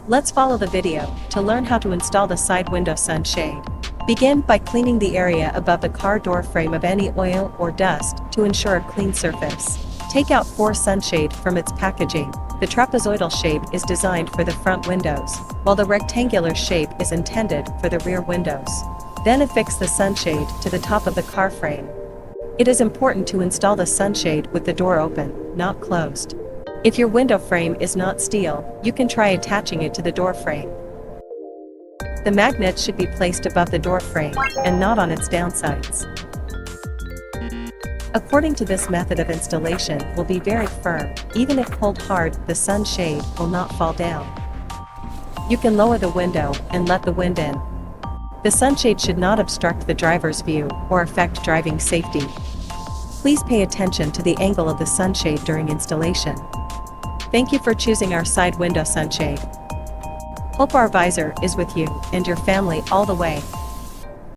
Let's follow the video to learn how to install the side window sunshade. Begin by cleaning the area above the car door frame of any oil or dust to ensure a clean surface. Take out 4 sunshade from its packaging. The trapezoidal shape is designed for the front windows, while the rectangular shape is intended for the rear windows. Then affix the sunshade to the top of the car frame. It is important to install the sunshade with the door open, not closed. If your window frame is not steel, you can try attaching it to the door frame. The magnet should be placed above the door frame and not on its downsides. According to this method of installation will be very firm. Even if pulled hard, the sunshade will not fall down. You can lower the window and let the wind in. The sunshade should not obstruct the driver's view or affect driving safety. Please pay attention to the angle of the sunshade during installation. Thank you for choosing our side window sunshade. Hope our visor is with you and your family all the way.